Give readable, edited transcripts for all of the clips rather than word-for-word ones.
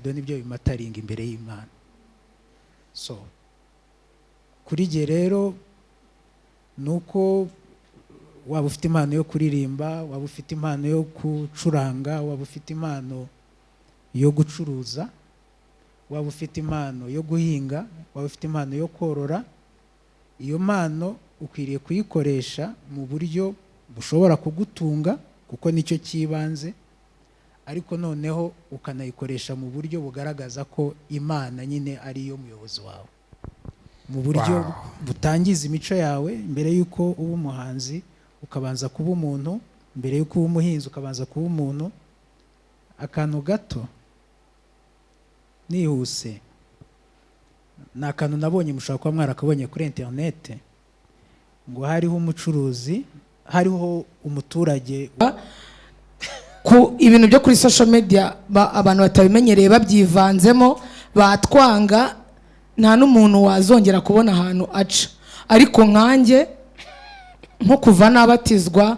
ibido nibyo bimataringa imbere y'Imana. So kuri jye rero nuko waba ufite impano yo kuririmba, waba ufite impano yo gucuranga, waba ufite impano yo gucuruza, waba ufite impano yo guhinga, waba ufite impano yo korora, iyo mpano ukwiriye kuyikoresha mu buryo bushobora kugutunga kuko nicyo cyibanze, ariko noneho ukanayikoresha mu buryo bugaragaza ko Imana nyine ari yo muyobozi wawe, mu buryo butangiza imico yawe. Mbere y'uko uba umuhanzi ukabanza kuba umuntu, mbere y'uko uba umuhinzi ukabanza kuba umuntu. Akantu gato nihuse, ni akantu nabonye, mushobora kuba mwarakabonye kuri interinete, ngo hariho umucuruzi, hariho umuturage ku ibintu byo kuri social media abantu batabimenyereye babyivanzemo batwanga, nta n'umuntu wazongera kubona ahantu aca. Ariko nkanjye nko kuva nabatizwa,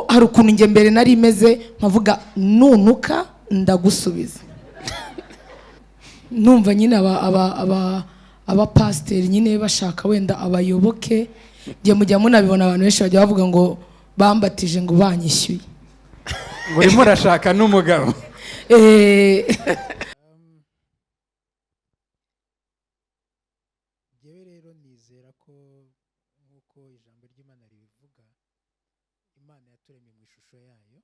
hari ukuntu njye mbere nari imeze nkavuga nunuka ndagusubiza. Numva nyine aba pasiteri nyine bashaka wenda abayoboke, njye mujya munabibona abantu benshi bajya bavuga ngo bambatije ngo banyishyuye. Urimo urashaka n'umugabo. Njyewe rero nizera ko nk'uko ijambo ry'Imana ribivuga, Imana yaturemye mu ishusho yayo,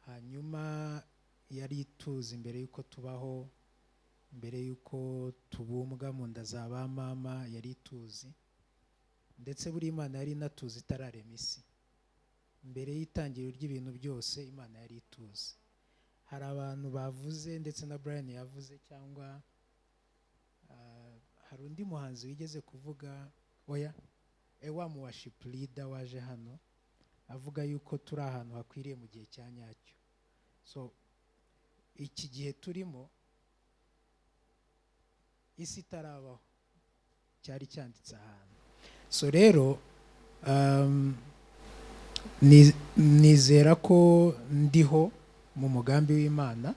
hanyuma yari ituzi mbere y'uko tubaho, mbere y'uko tubumbwa mu nda za ba mama yari ituzi, ndetse buri Imana yari inatuzi itararema isi. Mbere y'itangiriro ry'ibintu byose Imana yari ituzi. Hari abantu bavuze, ndetse na Brian yavuze, cyangwa hari undi muhanzi wigeze kuvuga, oya, wa mu worship leader waje hano avuga yuko turi ahantu hakwiriye mu gihe cya nyacyo. So iki gihe turimo, isi itarabaho, cyari cyanditse ahantu. So rero nizera ko ndiho mu mugambi w'Imana,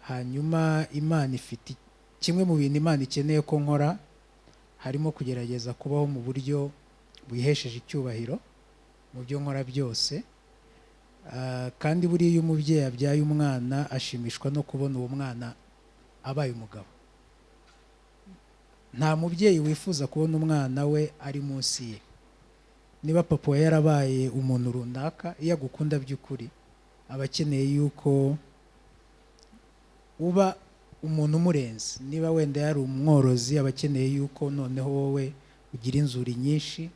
hanyuma Imana ifite kimwe mu bintu Imana ikeneye ko nkora, harimo kugerageza kubaho mu buryo bwihesheje icyubahiro mu byo nkora byose. Kandi buriya iyo umubyeyi abyaye umwana ashimishwa no kubona uwo mwana abaye umugabo. Nta mubyeyi wifuza kubona umwana we ari munsi ye. Niba papa we yarabaye umuntu runaka, iyo agukunda by'ukuri aba akeneye yuko uba umuntu umurenze. Niba wenda yari umworozi, aba akeneye yuko noneho wowe ugira inzuri nyinshi.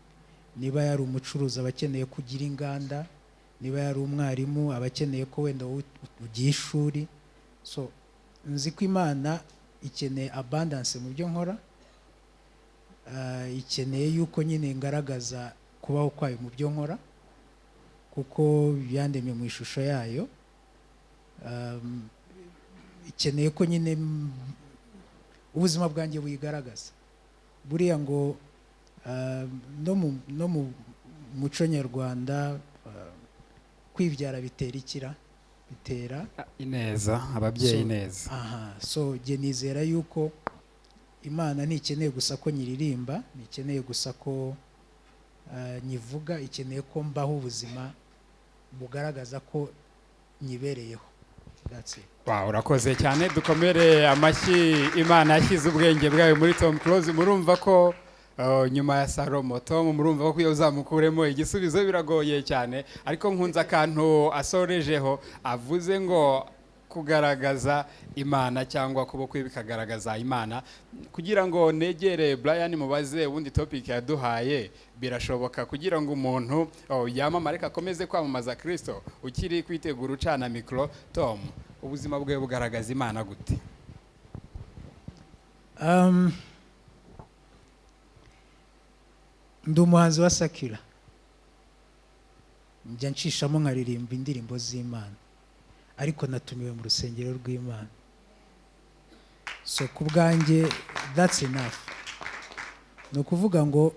Niba yari umucuruzi, aba akeneye kugira inganda. Niba yari umwarimu, aba akeneye ko wenda ugiye ishuri. So nzi ko Imana ikeneye abundance mu byo nkora, ikeneye yuko nyine ngaragaza kubaho kwayo mu byo nkora, kuko byandemye mu ishusho yayo. Ikeneye ko nyine ubuzima bwanjye buyigaragaza. Buriya ngo no mu muco nyarwanda kwibyara bitera ikira, bitera ineza, ababyeyi neza. So jye nizera yuko Imana ntikeneye gusa ko nyiririmba, ntikeneye gusa ko nyivuga, ikeneye ko mbaho ubuzima bugaragaza ko nyibereyeho. That's it. Urakoze cyane, dukomere amashyi Imana yashyize ubwenge bwayo muri Tom Close. Murumva ko nyuma ya Salomo, Tom murumva ko iyo uzamukuremo igisubizo biragoye cyane, ariko nkunze akantu asorejeho, avuze ngo kugaragaza Imana cyangwa kuboko bikagaragaza Imana. Kugira ngo negere Brian mubaze ubundi topic yaduhaye, birashoboka kugira ngo umuntu yamamare akomeze kwamamaza Kristo ukiri kwitegura ucana mikro. Tom, ubuzima bwe bugaragaza Imana gute? Ndi umuhanzi wa Sakira, njya nshishamo nkaririmba indirimbo z'Imana, ariko natumiwe mu rusengero rw'Imana. So ku bwanjye that's enough. Ni ukuvuga ngo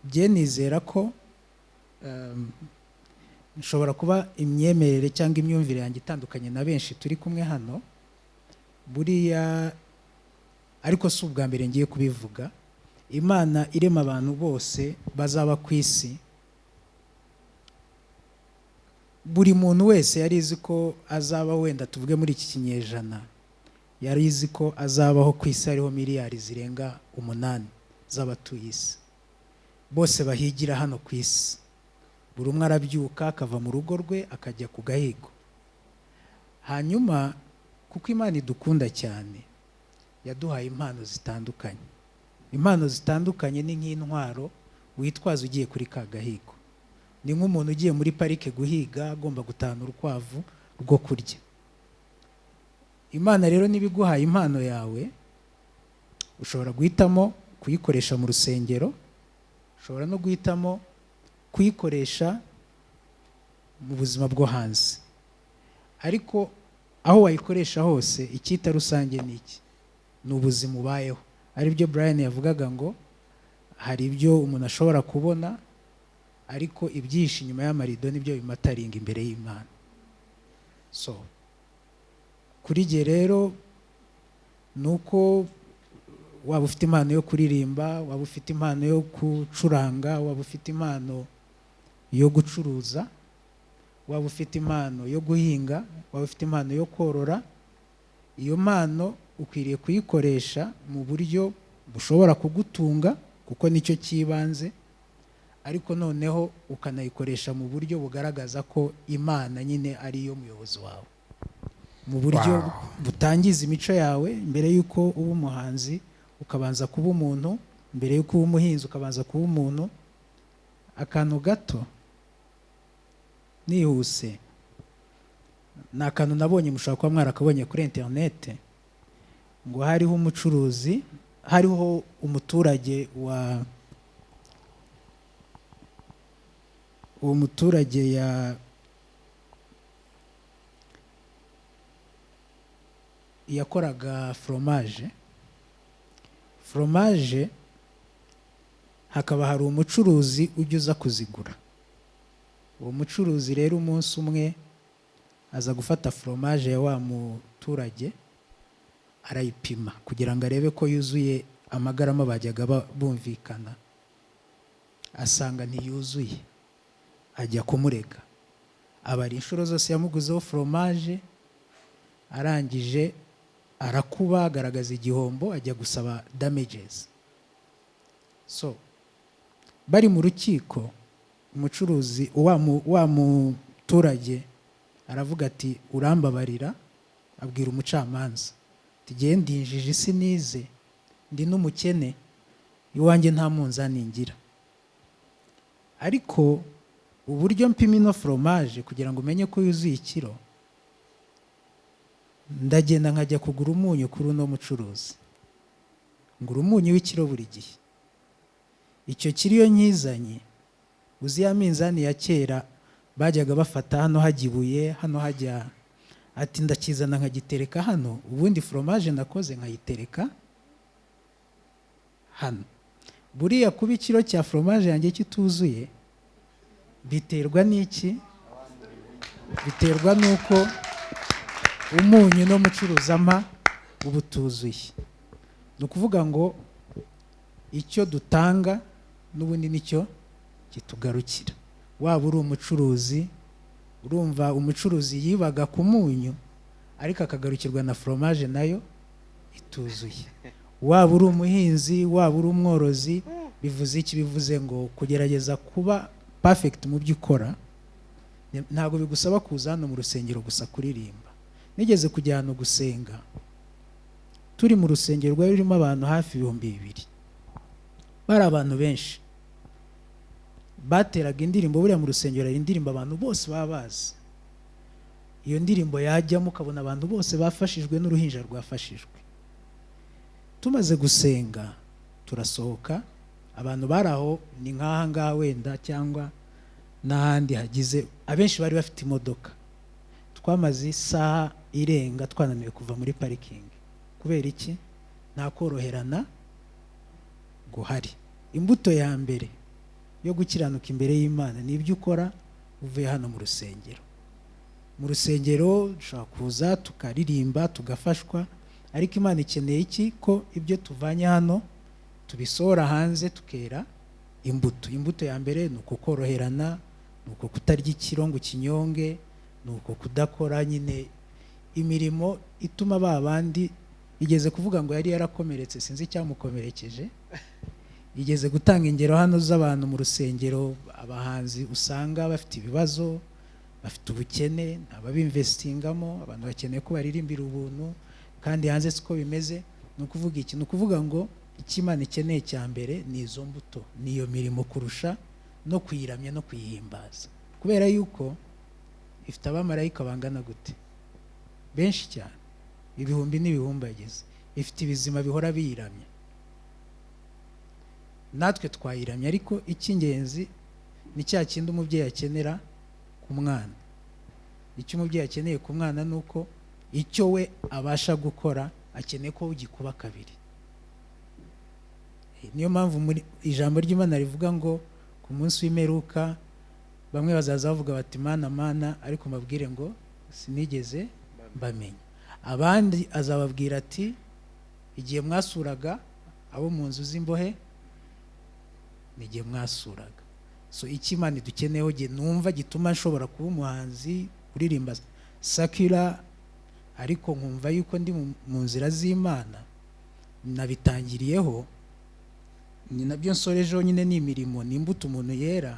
jye nizera ko nshobora kuba imyemerere cyangwa imyumvire yanjye itandukanye na benshi turi kumwe hano buriya, ariko si ubwa mbere ngiye kubivuga. Imana irema abantu bose bazaba ku isi, buri muntu wese yari izi ko azaba, wenda tuvuge muri iki kinyejana, yari izi ko azabaho ku isi hariho miliyari zirenga 8 z'abatuye isi, bose bahigira hano ku isi. Buri umwe arabyuka akava mu rugo rwe akajya ku gahigo. Hanyuma kuko Imana idukunda cyane, yaduhaye impano zitandukanye. Impano zitandukanye ni nk'intwaro witwaza ugiye kuri ka gahigo. Ni nk'umuntu ugiye muri parike guhiga, agomba gutahana urukwavu rwo kurya. Imana rero niba iguhaye impano yawe, ushobora guhitamo kuyikoresha mu rusengero, ushobora no guhitamo kuyikoresha mu buzima bwo hanze. Ariko aho wayikoresha hose, icyita rusange ni iki? Ni ubuzima ubayeho. Ari byo Brian yavugaga ngo hari ibyo umuntu ashobora kubona, ariko ibyihishe inyuma y'amarido nibyo bimataringa imbere y'Imana. So kuri jye rero, nuko waba ufite impano yo kuririmba, waba ufite impano yo gucuranga, waba ufite impano yo gucuruza, waba ufite impano yo guhinga, waba ufite impano yo korora, iyo mpano ukwiriye kuyikoresha mu buryo bushobora kugutunga, kuko nicyo cyibanze, ariko noneho ukanayikoresha mu buryo bugaragaza ko Imana nyine ari yo muyobozi wawe, mu buryo butangiza imico yawe. Mbere y'uko uba umuhanzi ukabanza kuba umuntu, mbere y'uko uba umuhinzi ukabanza kuba umuntu. Akantu gato nihuse, ni akantu nabonye, mushobora kuba mwarakabonye kuri interinete, ngo hariho umucuruzi, hariho umuturage uwo muturage yakoraga foromaje, hakaba hari umucuruzi ujya uza kuzigura. Uwo mucuruzi rero umunsi umwe aza gufata foromaje ya wa muturage, arayipima kugira ngo arebe ko yuzuye amagarama bajyaga bumvikana, asanga ntiyuzuye. Ajya kumurega, abara inshuro zose yamuguzeho foromaje, arangije arakuba, agaragaza igihombo, ajya gusaba damages. So bari mu rukiko, umucuruzi wa muturage aravuga ati urambabarira, abwira umucamanza ati ngiye ndinjije isi nize, ndi n'umukene, iwanjye nta munzani ngira, ariko uburyo mpima ino foromaje kugira ngo umenye ko yuzuye ikiro, ndagenda nkajya kugura umunyu kuri uno mucuruzi, ngura umunyu w'ikiro buri gihe. Icyo kiri iyo nkizanye, uzi ya minzani ya kera bajyaga bafata, hano hajya ibuye, hano hajya, ati ndakizana nkagitereka hano, ubundi foromaje nakoze nkayitereka hano. Buriya kuba ikiro cya foromaje yanjye kituzuye biterwa n'iki? Biterwa n'uko umunyu no mucuruzi ampa uba utuzuye. Ni ukuvuga ngo icyo dutanga n'ubundi nicyo kitugarukira. Waba uri umucuruzi, urumva umucuruzi yibaga ku munyu, ariko akagarukirwa na foromaje nayo ituzuye. Waba uri umuhinzi, waba uri umworozi, bivuze iki? Bivuze ngo kugerageza kuba perfect mu byo ukora. Ntabwo bigusaba kuza hano mu rusengero gusa kuririmba. Nigeze kujya hano gusenga, turi mu rusengero rwari rurimo abantu hafi 2,000. Bari abantu benshi, bateraga indirimbo. Buriya mu rusengero hari indirimbo abantu bose baba bazi. Iyo ndirimbo yajyamo ukabona abantu bose bafashijwe n'uruhinja rwafashijwe. Tumaze gusenga turasohoka, abantu bari aho ni nk'aha ngaha wenda cyangwa n'ahandi hagize, abenshi bari bafite imodoka. Twamaze isaha irenga twananiwe kuva muri parikingi. Kubera iki? Nta koroherana guhari. Imbuto ya mbere yo gukiranuka imbere y'Imana ni ibyo ukora uvuye hano mu rusengero. Mu rusengero dushobora kuza tukaririmba tugafashwa, ariko Imana ikeneye iki? Ko ibyo tuvanye hano tubisohora hanze tukera imbuto. Imbuto ya mbere ni uko koroherana, ni uko kutarya ikirongo kinyonge, ni uko kudakora nyine imirimo ituma ba bandi, igeze kuvuga ngo yari yarakomeretse, sinzi icyamukomerekeje. Igeze gutanga ingero hano z'abantu mu rusengero, abahanzi usanga bafite ibibazo, bafite ubukene, ababinvestingamo, abantu bakeneye ko baririmbira ubuntu, kandi hanze siko bimeze. Ni ukuvuga iki? Ni ukuvuga ngo icyo Imana ikeneye cya mbere ni izo mbuto, niyo mirimo kurusha no kuyiramya no kuyihimbaza, kubera yuko ifite abamarayika bangana gute? Benshi cyane, ibihumbi n'ibihumbagiza. Ifite ibizima bihora biyiramya, natwe twayiramya, ariko icy'ingenzi ni cya kindi umubyeyi akenera ku mwana. Icyo umubyeyi akeneye ku mwana ni uko icyo we abasha gukora akeneye ko ugikuba kabiri. Niyo mpamvu muri ijambo ry'Imana rivuga ngo ku munsi w'imperuka bamwe bazaza bavuga bati mana mana, ariko mbabwire ngo sinigeze mbamenya. Abandi azababwira ati igihe mwasuraga abo mu nzu z'imbohe n'igihe mwasuraga. So icyo Imana dukeneyeho numva gituma nshobora kuba umuhanzi kuririmba sakira, ariko nkumva yuko ndi mu nzira z'Imana, nabitangiriyeho, ni nabyo nsorejeho nyine, ni imirimo, ni imbuto umuntu yera,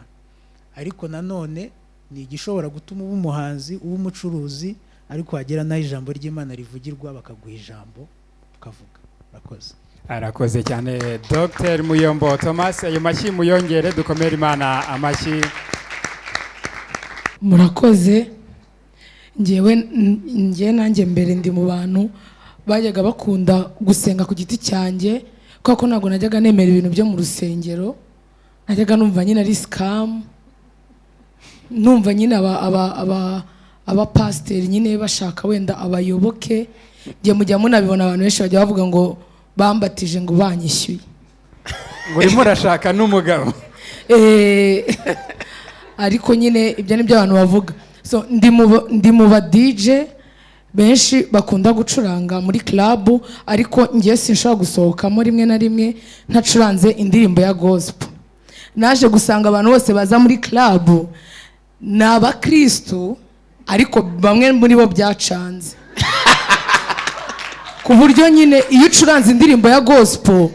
ariko nanone ni igishobora gutuma uba umuhanzi, uba umucuruzi, ariko wagera n'aho ijambo ry'Imana rivugirwa bakaguha ijambo ukavuga. Murakoze. Arakoze cyane Dr. Muyombo Thomas. Ayo mashyi muyongere, dukomere Imana amashyi. Murakoze. Njye nanjye mbere ndi mu bantu bajyaga bakunda gusenga ku giti cyanjye, kuko ntabwo najyaga nemera ibintu byo mu rusengero. Najyaga numva nyine ari scam, numva nyine abapasiteri nyine bashaka wenda abayoboke. Njye mujya munabibona abantu benshi bajya bavuga ngo bambatije ngo banyishyuye, ngo urimo urashaka n'umugabo. Ariko nyine ibyo ni byo abantu bavuga. So ndi mu ba DJ benshi bakunda gucuranga muri club, ariko njye sinshobora gusohokamo rimwe na rimwe ntacuranze indirimbo ya gospel. Naje gusanga abantu bose baza muri club ni abakristo, ariko bamwe muri bo byacanze ku buryo nyine iyo ucuranze indirimbo ya gospel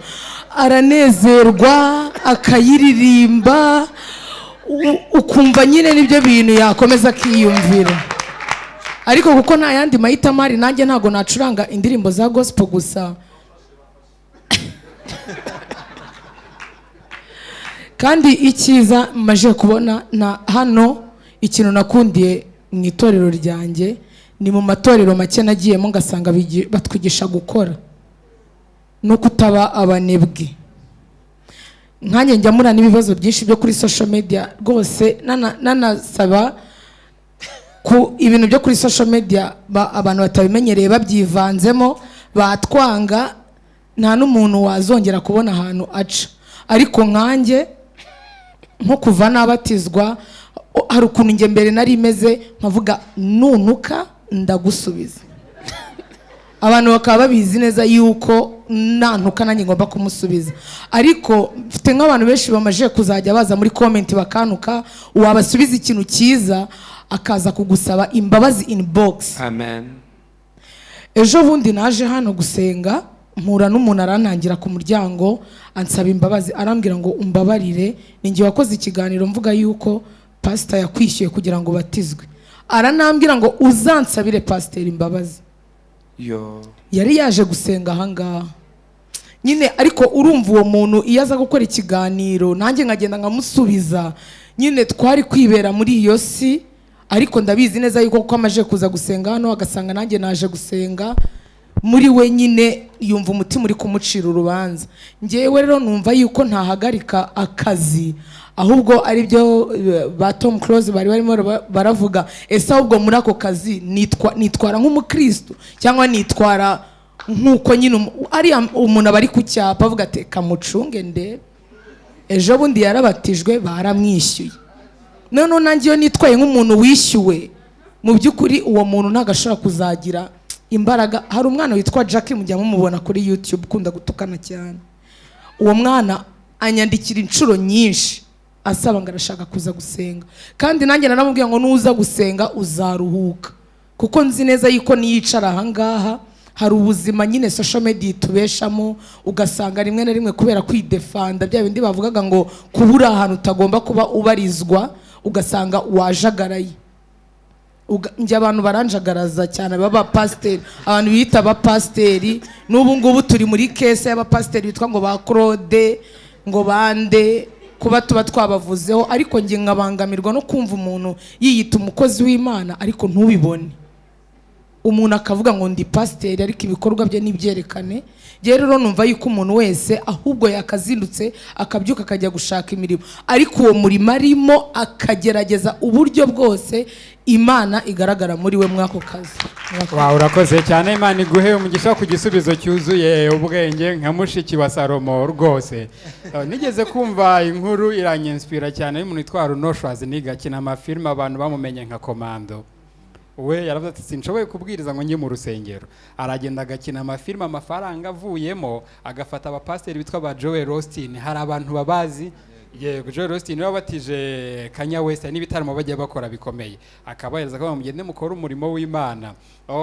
aranezerwa akayiririmba, ukumva nyine nibyo bintu yakomeza akiyumvira. Ariko kuko nta yandi mahitamo ari, nanjye ntabwo nacuranga indirimbo za gospel gusa. Kandi icyiza maje kubona na hano, ikintu nakundiye mu itorero ryanjye, ni mu matorero make nagiyemo ngasanga batwigisha gukora no kutaba abanebwe. Nkanjye njya murana n'ibibazo byinshi byo kuri social media rwose, nanasaba ku ibintu byo kuri social media abantu batabimenyereye babyivanzemo batwanga, nta n'umuntu wazongera kubona ahantu aca. Ariko nkanjye nko kuva nabatizwa, hari ukuntu njye mbere nari meze nkavuga nunuka ndagusubiza. Abantu bakaba babizi neza yuko nantuka nanjye ngomba kumusubiza, ariko mfite nk'abantu benshi bamaje kuzajya baza muri comment bakanuka, wabasubiza ikintu cyiza akaza kugusaba imbabazi inbox. Amen. Ejo bundi naje hano gusenga, mpura n'umuntu arantangira ku muryango ansaba imbabazi, arambwira ngo umbabarire, ninjye wakoze ikiganiro mvuga yuko pastor yakwishyuye kugira ngo batizwe. Aranambwira ngo uzansabire pastor imbabazi. Yari yaje gusenga ahangaha nyine, ariko urumva uwo muntu iyo aza gukora ikiganiro nanjye nkagenda nkamusubiza, nyine twari kwibera muri iyo si. Ariko ndabizi neza yuko kuko amaje kuza gusenga hano agasanga nanjye naje gusenga, muri we nyine yumva umutima uri kumucira urubanza. Njyewe rero numva yuko ntahagarika akazi, ahubwo ari byo ba Tom Close bari barimo baravuga, ese ahubwo muri ako kazi nitwara nk'umukristo cyangwa nitwara nkuko nyine ari umuntu abari ku cyapa avuga ati kamucunge nde. Ejo bundi yarabatijwe baramwishyuye, noneho nanjye iyo nitwaye nk'umuntu wishyuwe, mu by'ukuri uwo muntu ntabwo ashobora kuzagira imbaraga. Hari umwana witwa Jackie, mujya mumubona kuri YouTube, ukunda gutukana cyane. Uwo mwana anyandikira inshuro nyinshi asaba ngo arashaka kuza gusenga, kandi nanjye naramubwiye ngo nuza gusenga uzaruhuka, kuko nzi neza yuko niyicara ahangaha hari ubuzima nyine social media itubeshamo, ugasanga rimwe na rimwe kubera kwidefanda bya bindi bavugaga ngo kubura ahantu utagomba kuba ubarizwa, ugasanga wajagaraye. Njye abantu baranjagaraza cyane, baba pasiteri, abantu bita abapasiteri. N'ubu ngubu turi muri kese y'abapasiteri bitwa ngo ba Claude, ngo bande, kuba tuba twabavuzeho, ariko njye nkabangamirwa no kumva umuntu yiyita umukozi w'Imana ariko ntubibone. Umuntu akavuga ngo ndi pasiteri ariko ibikorwa bye nibyerekane. Rero numva yuko umuntu wese ahubwo yakazindutse akabyuka akajya gushaka imirimo, ariko uwo murimo arimo akagerageza uburyo bwose Imana igaragara muri we mwako kazi. Wow, urakoze cyane. Imana iguhe umugisha ku gisubizo cyuzuye ubwenge nka mushiki wa Salomo rwose. Nigeze kumva inkuru iranyenspira cyane y'umuntu witwa Arnold Schwarzenegger, akina amafilme abantu bamumenye nka Komando. We yaravuze ati sinshoboye kubwiriza ngo njye mu rusengero. Aragenda agakina amafilme, amafaranga avuyemo agafata abapasiteri bitwa ba Joel Osteen. Hari abantu babazi, yego Joel Osteen wabatije Kanye West n'ibitaramo bajya bakora bikomeye, akabahereza ko mugende mukora umurimo w'Imana.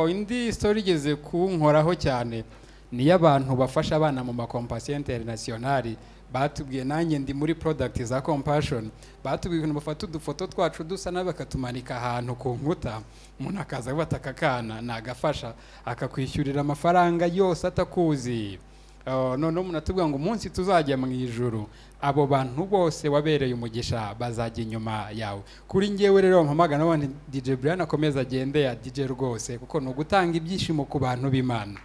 Indi story igeze kunkoraho cyane ni y'abantu bafasha abana mu makompasiyo internationali. Batubwiye nanjye ndi muri product za Compassion, batubwiye ngo bafata udufoto twacu dusa nabe bakatumanika ahantu ku nkuta, umuntu akaza bataka kana nagafasha akakwishyurira amafaranga yose atakuzi. None umuntu atubwira ngo umunsi tuzajya mu ijuru abo bantu bose wabereye umugisha bazajya inyuma yawe. Kuri ngewe rero mpamagana nabone DJ Brian akomeza agende ya DJ rwose, kuko no gutanga ibyishimo ku bantu b'Imana.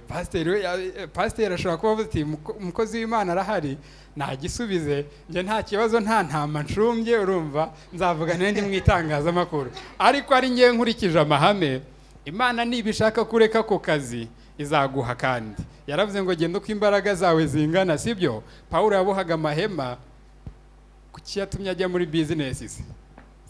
Pasiteri ashobora kuba ati umukozi w'Imana arahari nagisubize, njye nta kibazo, nta ntama nshumbye, urumva nzavuga n'indi mu itangazamakuru. Ariko ari ngiye nkurikije amahame, Imana nibishaka kureka ko kazi izaguha kandi. Yaravuze ngo genda uko imbaraga zawe zingana, sibyo? Paulo yabohaga amahema, kuki yatumye ajya muri business,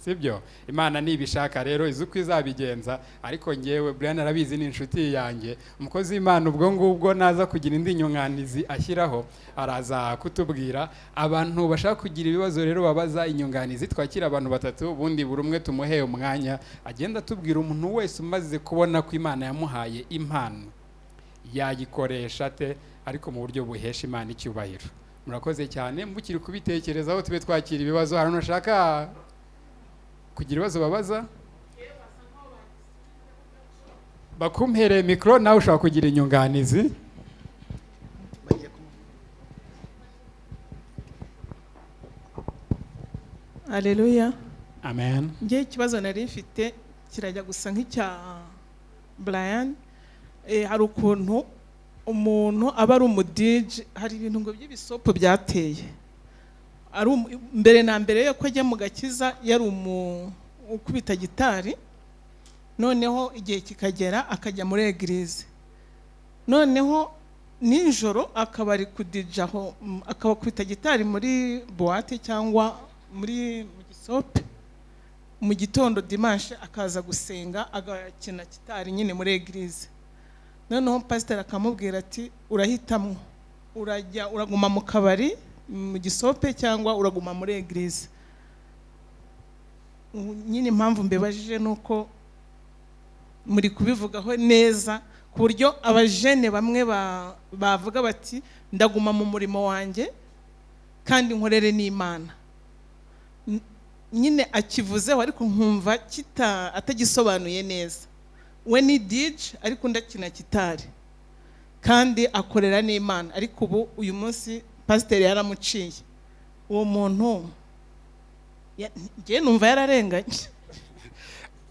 sibyo? Imana nibishaka rero izuko izabigenza. Ariko ngewe Brian arabizi ni inshuti yanjye, umukozi w'Imana ubwo ngubwo naza kugira indi nyunganizi ashyiraho araza kutubwira. Abantu bashaka kugira ibibazo rero babaza inyunganizi, twakira abantu batatu, ubundi buri umwe tumuhe umwanya agenda tubwira umuntu wese umaze kubona ko Imana yamuhaye impano yayikoresha te ariko mu buryo buhesha Imana icyubahiro. Murakoze cyane, mukiri kubitekerezaho tube twakira ibibazo. Hari unashaka kugira ibibazo babaza, bakumpere mikro nawe ushaka kugira inyunganizi. Haleluya. Amen. Ngiye ikibazo nari mfite kirajya gusa nk'icya Brian. Hari ukuntu umuntu aba ari umudije, hari ibintu ngo by'ibisopo byateye. Ari mbere na mbere yo ko ajya mu gakiza yari ukubita gitari, noneho igihe kikagera akajya muri eglise, noneho nijoro akaba ari kudijaho, akaba kubita gitari muri boîte cyangwa muri mu gisope. Mu gitondo dimanche akaza gusenga agakina gitari nyine muri eglise. Noneho pastor akamubwira ati urahitamo, uraguma mu kabari mu gisope cyangwa uraguma muri eglise. Nyine impamvu mbebajije nuko muri kubivugaho neza ku buryo abajene bamwe bavuga bati ndaguma mu murimo wanjye kandi nkorere n'Imana. Nyine akivuzeho ariko nkumva atagisobanuye neza. We ni DJ ariko ndakina gitari kandi akorera n'Imana, ariko ubu uyu munsi pasiteri yaramuciye. Uwo muntu ngiye numva yararenganye.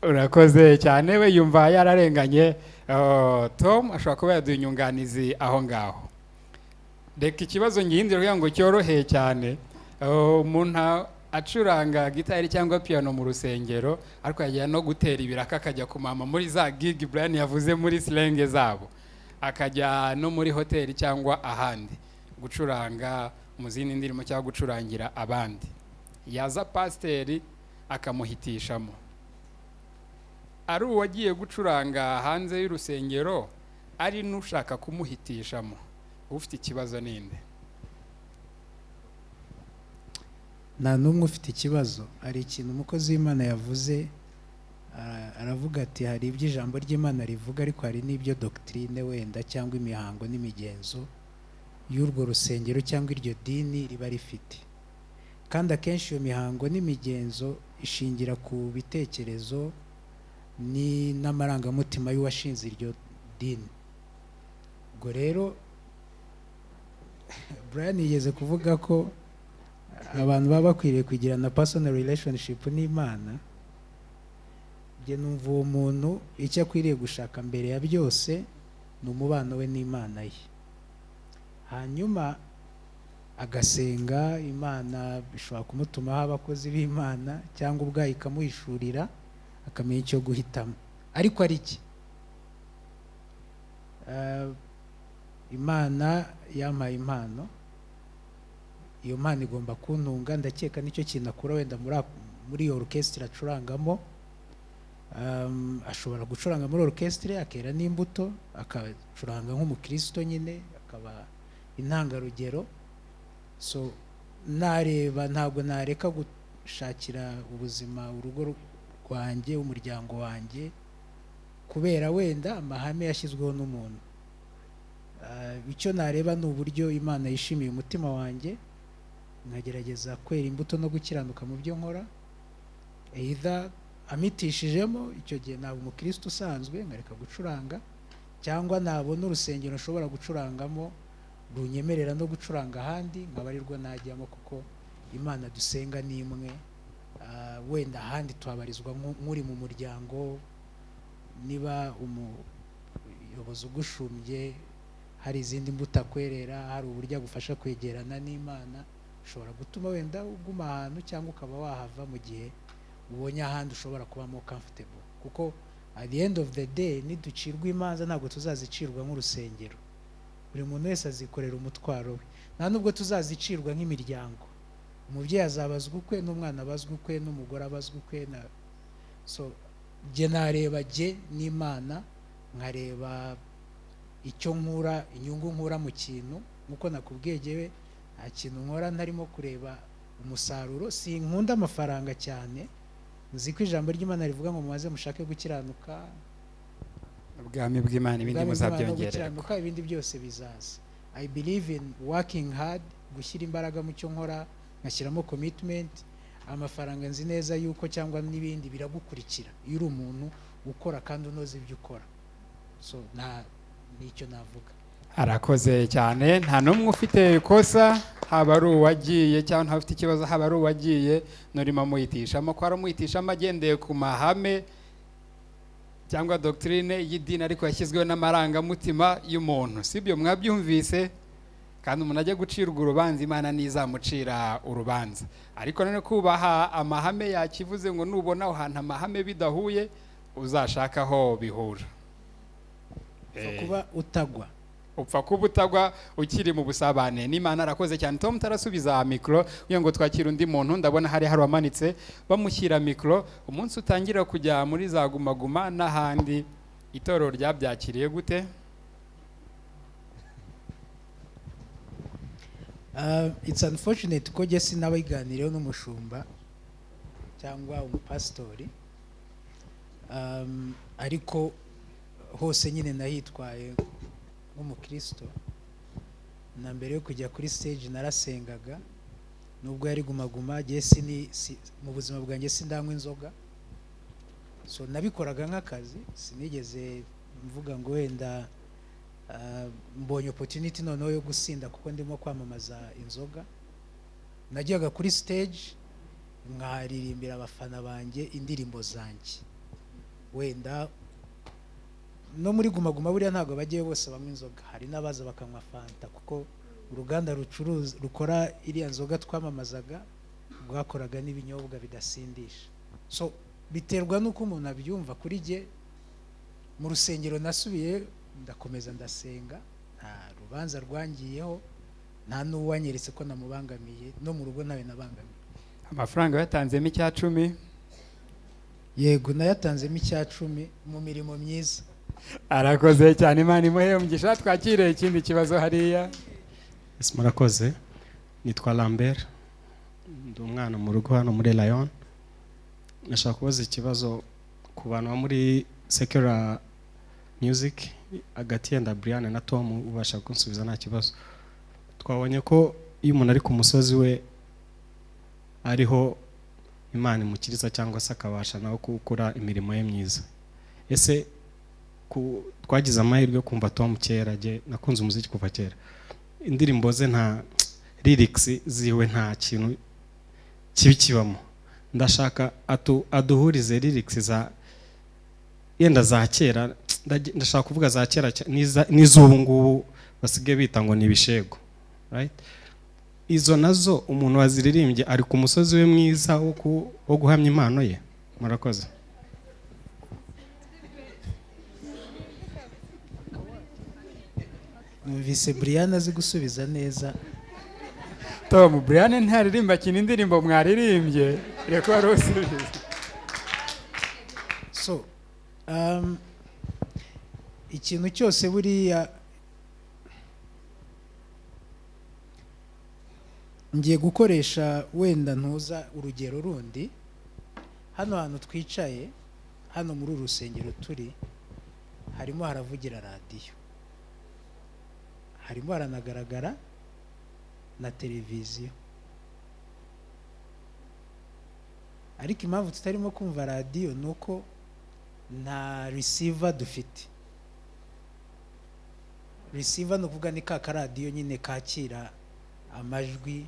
Urakoze cyane, we yumva yararenganye. Tom ashobora kuba yaduha inyunganizi aho ngaho. Reka ikibazo ngihindure kugira ngo cyoroheye cyane. Umuntu acuranga gitari cyangwa piano mu rusengero ariko yajya no gutera ibiraka akajya kumama muri za gig Brian yavuze muri slenge zabo, akajya no muri hoteli cyangwa ahandi gucuranga mu zindi ndirimo cyangwa gucurangira abandi. yaza pasiteri akamuhitishamo, ari uwagiye gucuranga hanze y'urusengero, ari n'ushaka kumuhitishamo, ufite ikibazo ninde? nta n'umwe ufite ikibazo. hari ikintu umukozi w'Imana yavuze, aravuga ati hari ibyo ijambo ry'Imana rivuga, ariko hari n'ibyo doctrine wenda cyangwa imihango n'imigenzo y'urwo rusengero cyangwa iryo dini riba rifite. kandi akenshi iyo mihango n'imigenzo ishingira ku bitekerezo n'amarangamutima y'uwashinze iryo dini. ubwo rero Brian yigeze kuvuga ko abantu baba bakwiriye kugirana personal relationship n'Imana. njye numva uwo muntu icyo akwiriye gushaka mbere ya byose ni umubano we n'Imana ye, hanyuma agasenga. Imana bishobora kumutumaho abakozi b'Imana cyangwa ubwayo ikamuhishurira akamenya icyo guhitamo. ariko ari iki? Imana yampaye impano, iyo mpano igomba kuntunga. ndakeka nicyo kintu akura wenda muri iyo orchestre acurangamo. ashobora gucuranga muri orchestre akera n'imbuto, akacuranga nk'umukristo nyine, akaba intangarugero. so nareba, ntabwo nareka gushakira ubuzima urugo rwanjye, umuryango wanjye, kubera wenda amahame yashyizweho n'umuntu. icyo nareba ni uburyo Imana yishimiye umutima wanjye, nkagerageza kwera imbuto no gukiranuka mu byo nkora. either amitishijemo, icyo gihe naba umukristo usanzwe nkareka gucuranga, cyangwa nabona urusengero nshobora gucurangamo runyemerera no gucuranga ahandi, nkabarirwa najyamo, kuko Imana dusenga ni imwe. wenda ahandi tuhabarizwa nk'uri mu muryango, niba umuyobozi ugushumbye hari izindi mbuto akwerera, hari uburyo agufasha kwegerana n'Imana, ushobora gutuma wenda uguma ahantu cyangwa ukaba wahava mu gihe ubonye ahandi ushobora kuba more comfortable. kuko at the end of the day niducirwa imanza ntabwo tuzazicirwa nk'urusengero. buri muntu wese azikorera umutwaro we, nta nubwo tuzazicirwa nk'imiryango. umubyeyi azabazwa ukwe, n'umwana abazwa ukwe, n'umugore abazwa ukwe. so jye nareba jye n'Imana, nkareba icyo nkura, inyungu nkura mu kintu. nkuko nakubwiye jyewe nta kintu nkora ntarimo kureba umusaruro. sinkunda amafaranga cyane, nzi ko ijambo ry'Imana rivuga ngo mumaze mushake gukiranuka, ubwami bw'Imana, ibindi muzabyongererwa, ibindi byose bizaza. I believe in working hard, gushyira imbaraga mu cyo nkora, ngashyiramo commitment. amafaranga nzi neza yuko cyangwa n'ibindi biragukurikira iyo uri umuntu ukora kandi unoze ibyo ukora. so nicyo navuga. arakoze cyane. nta n'umwe ufite ikosa, haba ari uwagiye cyangwa nta ufite ikibazo, haba ari uwagiye nurimo amuyitishamo, ko aramuhitishamo agendeye ku mahame cyangwa doctrine y'idini, ariko yashyizweho n'amarangamutima y'umuntu. sibyo mwabyumvise? kandi umuntu ajya gucirwa urubanza, Imana ntizamucira urubanza. ariko none kubaha amahame yakivuze ngo nubona aho hantu amahame bidahuye uzashaka aho bihura. kuba utagwa, upfa kuba utagwa ukiri mu busabane n'Imana. arakoze cyane. Tom tarasubiza mikoro kugira ngo twakire undi muntu. ndabona hari wamanitse bamushyira mikoro. umunsi utangira kujya muri za gumaguma n'ahandi, itorero ryabyakiriye gute? it's unfortunate ko jye sinabiganireho n'umushumba cyangwa umupasitori, ariko hose nyine nahitwaye nk'umukristo. na mbere yo kujya kuri stage narasengaga, nubwo yari gumaguma. mu buzima bwanjye sindanywa inzoga, so nabikoraga nk'akazi. sinigeze mvuga ngo wenda mbonye opportunity noneho yo gusinda kuko ndimo kwamamaza inzoga. najyaga kuri stage nkaririmbira abafana banjye indirimbo zanjye. wenda no muri gumaguma buriya ntabwo bagiye bose banywa inzoga, hari n'abaza bakanywa fanta, kuko uruganda rukora iriya nzoga twamamazaga rwakoraga n'ibinyobwa bidasindisha. so biterwa n'uko umuntu abyumva. kuri jye mu rusengero nasubiye ndakomeza ndasenga, nta rubanza rwangiyeho, nta n'uwanyeretse ko namubangamiye, no mu rugo nawe nabangamiye. amafaranga yatanzemo icya 10. yego nayatanzemo icya 10 mu mirimo myiza. Arakoze cyane, Imana imuhe umugisha. Twakire ikindi kibazo hariya. Murakoze, nitwa Lambert, ndi umwana mu rugo hano muri Lion. Nashaka kubaza ikibazo ku bantu bo muri secular music, hagati ya Brian na Tom, ubasha kunsubiza nta kibazo. Twabonye ko iyo umuntu ari ku musozi we ariho Imana imukiriza cyangwa se akabasha nawe gukora imirimo ye myiza. Ese twagize amahirwe yo kumva Tom kera, nakunze umuziki kuva kera. Indirimbo ze nta lyrics ziwe nta kintu kibi kibamo. Ndashaka aduhurize lyrics za yenda za kera, ndashaka kuvuga za kera n'izubu ngubu basigaye bita ngo ni ibishego, right? Izo nazo umuntu waziririmbye ari ku musozi we mwiza wo guhamya impano ye. Murakoze. Numvise Brian azi gusubiza neza. Tom, Brian ntaririmba kino indirimbo mwaririmbye, reko warusubiza. So ikintu cyose buriya ngiye gukoresha wenda ntuza urugero rundi. Hano hantu twicaye hano muri uru rusengero turi harimo haravugira radiyo, harimo haranagaragara na televiziyo, ariko impamvu tutarimo kumva radiyo ni uko nta receiver dufite. Receiver ni ukuvuga ni ka karadiyo nyine kakira amajwi,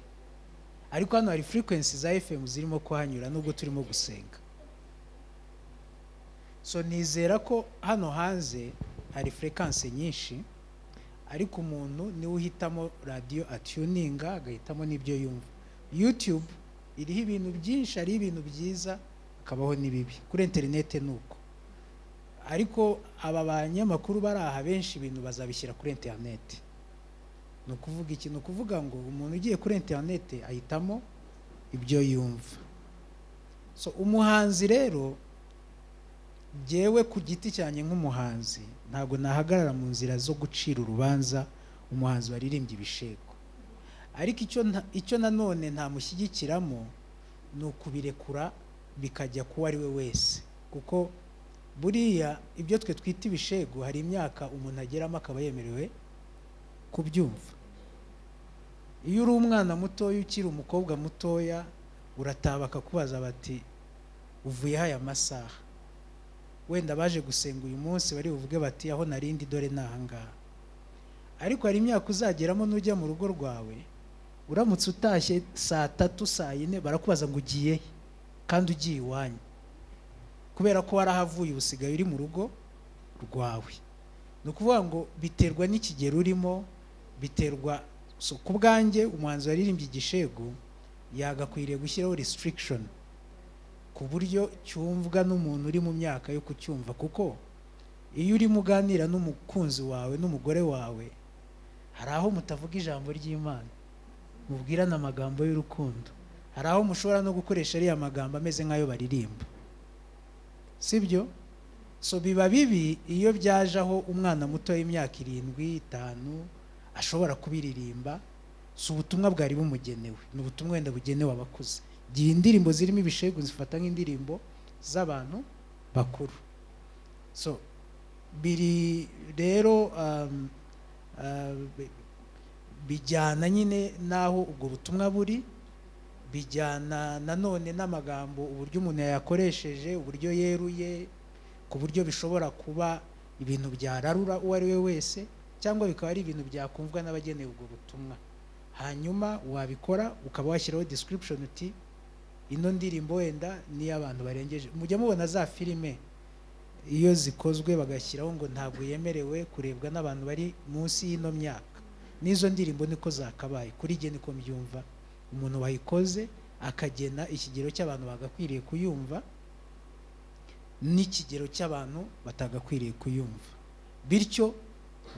ariko hano hari frequency za FM zirimo kuhanyura nubwo turimo gusenga. So nizera ko hano hanze hari frequency nyinshi, ariko umuntu niwe uhitamo radio atuninga agahitamo n'ibyo yumva. YouTube iriho ibintu byinshi, ari ibintu byiza akabaho n'ibibi. Kuri internet nuko, ariko aba banyamakuru bari aha benshi ibintu bazabishyira kuri internet. No kuvuga ikintu kuvuga ngo umuntu ugiye kuri internet ahitamo ibyo yumva. So umuhanzi rero, jewe ku giti cyanye nk'umuhanzi ntabwo nahagarara mu nzira zo gucira urubanza umuhanzi waririmbye ibishego, ariko icyo nanone ntamushyigikiramo ni ukubirekura bikajya kuwa ari we wese, kuko buriya ibyo twe twita ibishego hari imyaka umuntu ageramo akaba yemerewe kubyumva. Iyo uri umwana mutoya ukiri umukobwa mutoya urataba akakubaza bati uvuye aya masaha, wenda baje gusenga uyu munsi bari buvuge bati aho narindi dore nahangaha. Ariko hari imyaka uzageramo n'ujya mu rugo rwawe, uramutse utashye saa 3 saa 4 barakubaza ngo ugiye kandi ugiye iwanyu, kubera ko warahavuye usigaye uri mu rugo rwawe. No kuvuga ngo biterwa n'ikigero urimo, biterwa. So ku bwanjye umuhanzi waririmbye igishego yagakwiriye gushyiraho restriction ku buryo cyumvwa n'umuntu uri mu myaka yo kucyumva, kuko iyo uri muganira n'umukunzi wawe n'umugore wawe hari aho mutavuga ijambo ry'Imana, mubwirana amagambo y'urukundo, hari aho mushobora no gukoresha ariya magambo ameze nk'ayo baririmba, sibyo? So biba bibi iyo byaje aho umwana muto y'imyaka 7 5 ashobora kubiririmba. Si ubutumwa bwari bumugenewe, ni ubutumwa wenda bugenewe abakuze. Gihe indirimbo zirimo ibishego zifata nk'indirimbo z'abantu bakuru. So biri rero bijyana nyine naho ubwo butumwa buri, bijyana nanone n'amagambo uburyo umuntu yayakoresheje, uburyo yeruye, ku buryo bishobora kuba ibintu byararura uwo ari we wese, cyangwa bikaba ari ibintu byakumvwa n'abagenewe ubwo butumwa. Hanyuma wabikora ukaba washyiraho description uti ino ndirimbo wenda ni abantu barengeje. Mujya mubona za filime iyo zikozwe bagashyiraho ngo ntabwo yemerewe kurebwa n'abantu bari munsi y'ino myaka. N'izo ndirimbo niko zakabaye, kuri jye niko mbyumva. Umuntu wayikoze akagena ikigero cy'abantu bagakwiriye kuyumva n'ikigero cy'abantu batagakwiriye kuyumva. Bityo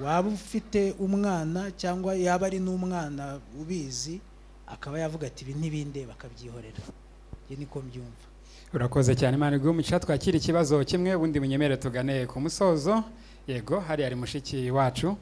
waba ufite umwana cyangwa yaba ari n'umwana ubizi akaba yavuga ati ibi ntibinde bakabyihorera. ye niko mbyumva. urakoze cyane Imana iguhe umugisha. Twakira ikibazo kimwe ubundi munyemere tugane ku musozo. Yego hari mushiki wacu.